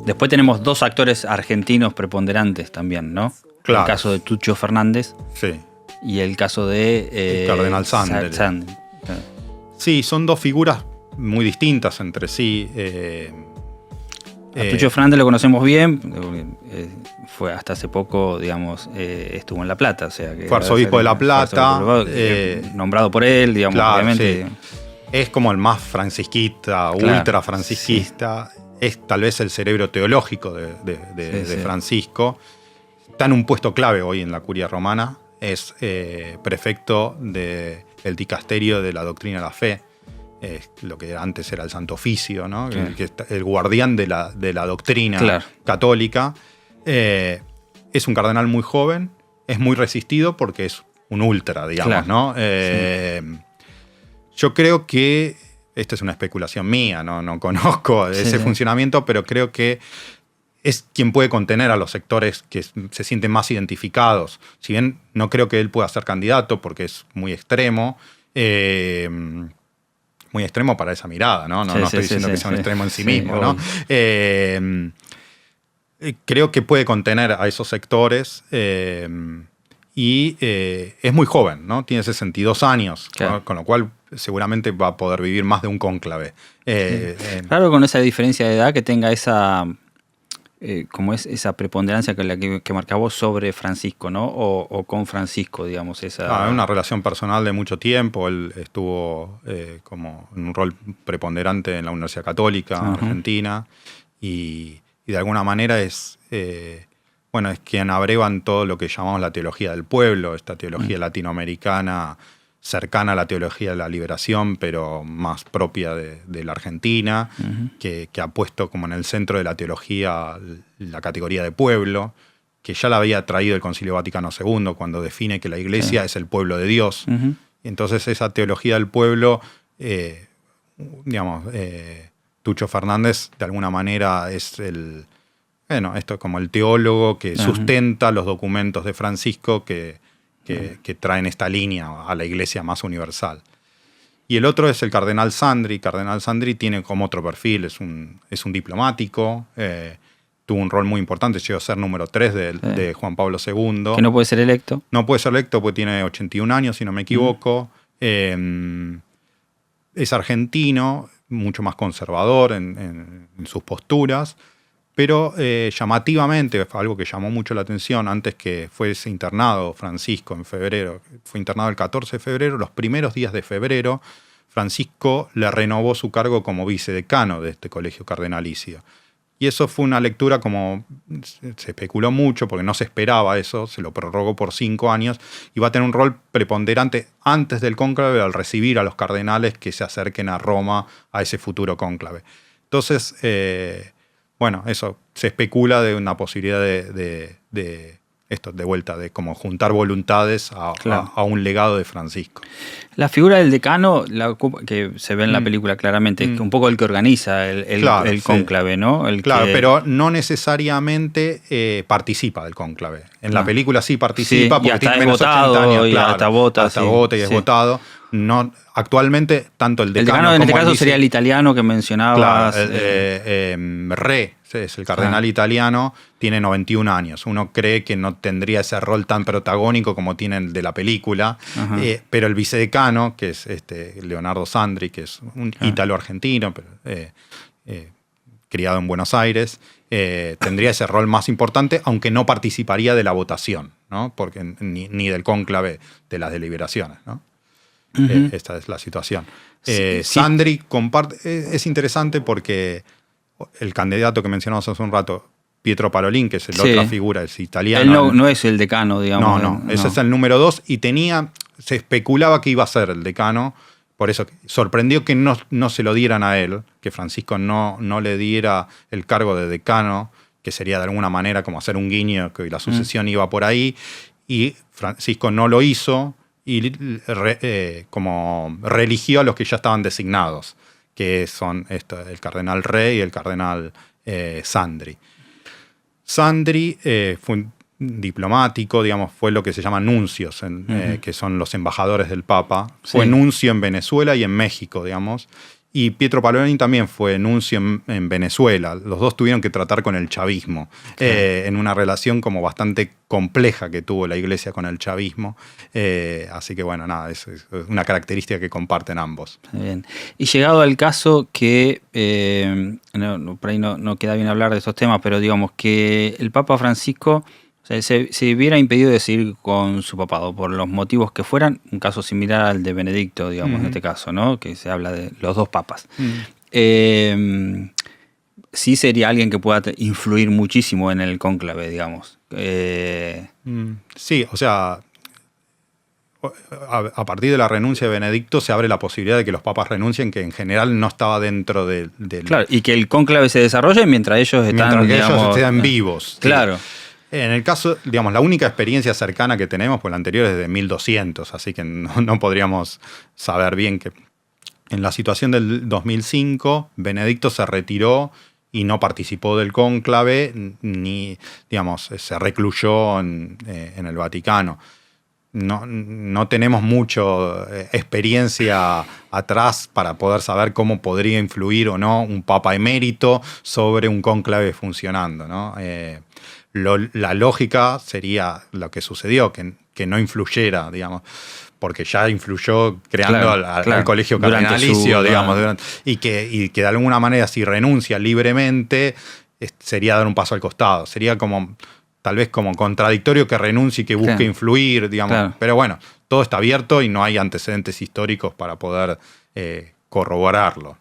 Después tenemos dos actores argentinos preponderantes también, ¿no? Claro. El caso de Tucho Fernández Sí. y el caso de El Cardenal Sandri. Sí, son dos figuras muy distintas entre sí. A Tucho Fernández lo conocemos bien, fue hasta hace poco, digamos, estuvo en La Plata, o sea que fue arzobispo de La Plata, nombrado por él, digamos, claro, obviamente. Sí. Es como el más francisquista, claro, ultra francisquista. Sí. Es tal vez el cerebro teológico de Francisco. Está en un puesto clave hoy en la Curia Romana. Es prefecto del dicasterio de la doctrina de la fe. Lo que antes era el Santo Oficio, ¿no? Claro. El guardián de la doctrina claro. católica. Es un cardenal muy joven, es muy resistido porque es un ultra, digamos, claro. ¿no? Sí. Yo creo que, esta es una especulación mía, no conozco ese funcionamiento, pero creo que es quien puede contener a los sectores que se sienten más identificados. Si bien no creo que él pueda ser candidato porque es muy extremo, para esa mirada, ¿no? No estoy diciendo que sea un extremo en sí mismo, ¿no? Creo que puede contener a esos sectores y es muy joven, ¿no? Tiene 62 años, claro. ¿no? Con lo cual seguramente va a poder vivir más de un cónclave. Claro, con esa diferencia de edad que tenga esa... como es esa preponderancia que marcaba vos sobre Francisco, ¿no? O con Francisco, digamos. Una relación personal de mucho tiempo. Él estuvo como en un rol preponderante en la Universidad Católica Argentina y de alguna manera es quien abrevan todo lo que llamamos la teología del pueblo, esta teología latinoamericana cercana a la teología de la liberación, pero más propia de la Argentina, que ha puesto como en el centro de la teología la categoría de pueblo, que ya la había traído el Concilio Vaticano II cuando define que la Iglesia es el pueblo de Dios. Entonces esa teología del pueblo, Tucho Fernández de alguna manera es esto es como el teólogo que sustenta los documentos de Francisco que traen esta línea a la Iglesia más universal. Y el otro es el Cardenal Sandri. Cardenal Sandri tiene como otro perfil, es un diplomático, tuvo un rol muy importante, llegó a ser número 3 de Juan Pablo II. Que no puede ser electo. No puede ser electo porque tiene 81 años, si no me equivoco. Es argentino, mucho más conservador en sus posturas, pero llamativamente, algo que llamó mucho la atención, antes que fuese internado Francisco en febrero, fue internado el 14 de febrero, los primeros días de febrero, Francisco le renovó su cargo como vicedecano de este colegio cardenalicio. Y eso fue una lectura como se especuló mucho, porque no se esperaba eso, se lo prorrogó por 5 años, y va a tener un rol preponderante antes del cónclave al recibir a los cardenales que se acerquen a Roma a ese futuro cónclave. Entonces, eso se especula de una posibilidad de vuelta, de como juntar voluntades a un legado de Francisco. La figura del decano, que se ve en la película claramente, es un poco el que organiza el cónclave, ¿no? Pero no necesariamente participa del cónclave. En la película sí participa, porque tiene menos de 80 años. Y hasta vota. Y es votado. No, actualmente, tanto el decano en este caso sería el italiano que mencionabas. Re, es el cardenal italiano, tiene 91 años. Uno cree que no tendría ese rol tan protagónico como tiene el de la película, pero el vicedecano, que es Leonardo Sandri, que es un ítalo-argentino, criado en Buenos Aires, tendría ese rol más importante, aunque no participaría de la votación, ¿no? Porque ni del cónclave de las deliberaciones, ¿no? Esta es la situación. Sandri comparte. Es interesante porque el candidato que mencionamos hace un rato, Pietro Parolin, que es la otra figura, es italiano. Él no es el decano, digamos. No. Ese es el número 2 y se especulaba que iba a ser el decano. Por eso sorprendió que no se lo dieran a él, que Francisco no le diera el cargo de decano, que sería de alguna manera como hacer un guiño, que la sucesión iba por ahí. Y Francisco no lo hizo y como reeligió a los que ya estaban designados, que son el cardenal Re y el cardenal Sandri. Sandri fue diplomático, digamos, fue lo que se llama nuncios, que son los embajadores del Papa. Fue nuncio en Venezuela y en México, digamos. Y Pietro Parolin también fue nuncio en Venezuela. Los dos tuvieron que tratar con el chavismo, en una relación como bastante compleja que tuvo la Iglesia con el chavismo. Así que bueno, nada, es una característica que comparten ambos. Bien. Y llegado al caso que, por ahí no queda bien hablar de estos temas, pero digamos que el Papa Francisco, o sea, se hubiera impedido de seguir con su papado por los motivos que fueran, un caso similar al de Benedicto, digamos, en este caso, ¿no? Que se habla de los dos papas. Sí sería alguien que pueda influir muchísimo en el cónclave, digamos. Sí, o sea, a partir de la renuncia de Benedicto se abre la posibilidad de que los papas renuncien, que en general no estaba dentro del... Claro, y que el cónclave se desarrolle mientras ellos están, ellos estén vivos. Claro. Sí. En el caso, digamos, la única experiencia cercana que tenemos, pues la anterior es de 1200, así que no podríamos saber bien que en la situación del 2005, Benedicto se retiró y no participó del cónclave, ni, digamos, se recluyó en el Vaticano. No tenemos mucha experiencia atrás para poder saber cómo podría influir o no un papa emérito sobre un cónclave funcionando, ¿no? La lógica sería lo que sucedió, que no influyera, digamos, porque ya influyó creando al colegio cardenalicio, digamos, y que de alguna manera, si renuncia libremente, sería dar un paso al costado. Sería como, tal vez como contradictorio que renuncie y que busque influir, digamos. Pero bueno, todo está abierto y no hay antecedentes históricos para poder corroborarlo.